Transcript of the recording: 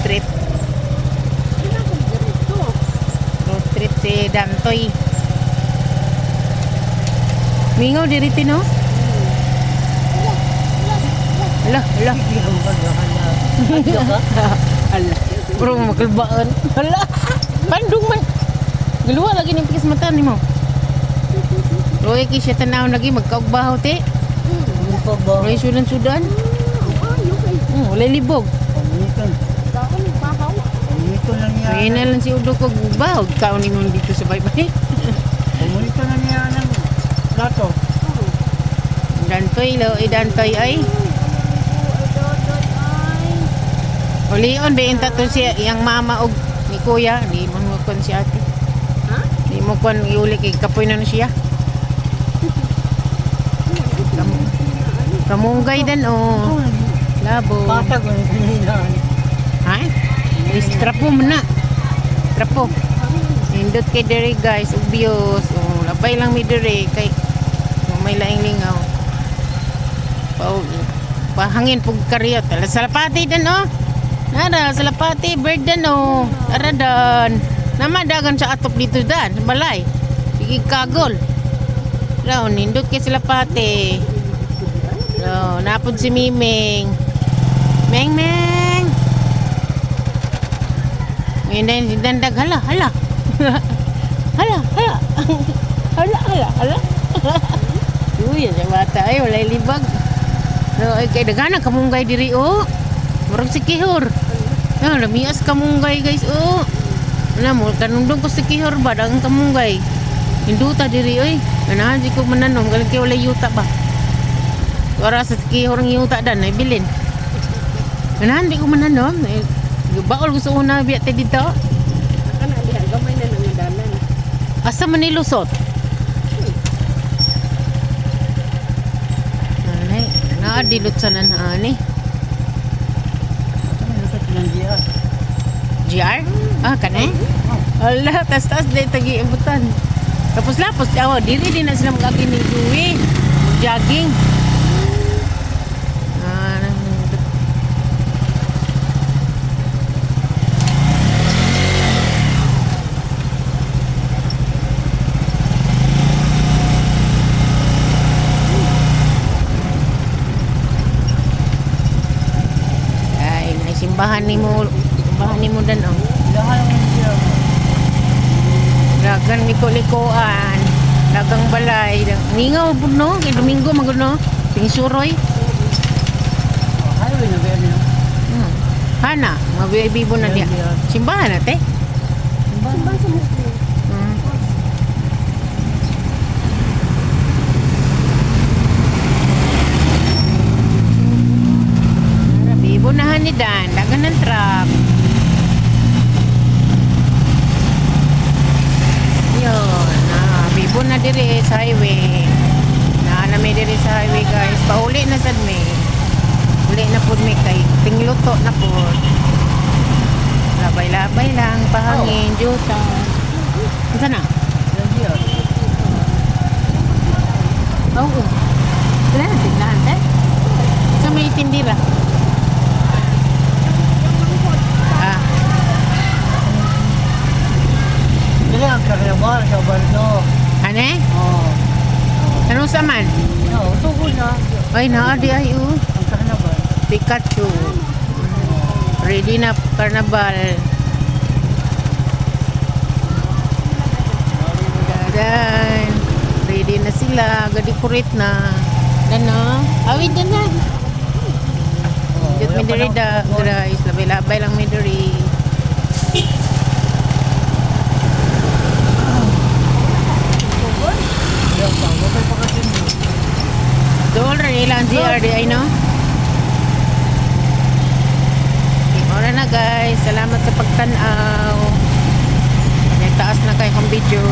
trip. Road trip si Dantoy. Mingaw diriti no? Ala. Ala. Bro, makalbaan. Ala. Bandung man. Galuwa lagi ng pikis mata ni mo. Roy, kisya tanaw lagi magkaugbaho te. Roy, sudan-sudan. Wala libog. Roy, na lang si Udo ko gubaho. Ikaw ni mo dito sa baybay. Pumunito na niya ng plato. Dantoy, Dantoy ay. Ulion, bayin tato siya, yung mama og ni kuya, di mo kon si ate. Ha? Di mo kon iuli kay kapoy na siya. Kamunggay dan o. Labo. Bata ko yung pinilaan. Ha? Is trapo mo na. Trapo. Indot kay dere guys, obvious. O, labay lang mi dere kay may laing lingaw. Pahangin pug karyot. Salapati dan o. Nara, salapati, bird dan o. Tara dan. Namadagan sa atop dito dan, sa balay. Sige kagol. Raw, nindot kay salapati. Raw, napod si Miming. Meng. Ngayon na yung dandag. Hala. Hala. Uy, sa bata ay, walay libag. Ay, kay dagana kamunggay diri o. Murag si Kihor. Lamias kamunggay guys o. Ano mo, kanundong ko si Kihor ba? Dagang kamunggay. Hinduta diri oy. Ganahan di ko mananom. Galing kayo walay yuta ba? Para sa Kihor ng yuta dan, ay bilin. Ganahan di ko mananom. Baol gusto una biyate dito. Kana diha gamay na nang dalan. Asa man nilusot? Anay, naadilot sa nanani. GR? Ah, kanay? Ala, tas-tas day tagi ibutan. Tapos lapos, dili din na sila mag-aginig-uwi. Jogging. Simbahan ni mo dan oh. Dagan liko-likoan, dagang balay, ningaw pud no, kay Domingo magud no, pingsuroy. Highway na ba yun? Hana, mabibibo na diya. Simbahan na te. Simbahan sa Muslim. Bunahan ni Dan, dagan ng truck. Yun, bibo na diri sa highway. May diri sa highway guys. Pauli na sad me. Uli na pud me kay tingluto na pud. Labay-labay lang, pahangin, juta. Unsa na? Oo. Wala na tingnan, eh? Sa may tindira. Dili ang karnaval sa Barno. Ane? Oo. Anong saman? Oo, tugol na. Ay, naadi ay Ang karnaval. Pikachu. Ready na karnabal. Dadan. Ready na sila. Ga-decorate na. Ano? Awid na na. Dito may diri da. Guys, labay-labay lang may diri. Doon rin ilang GRD ay no? Ora na guys, salamat sa pagtanaw. May taas na kayo kong video.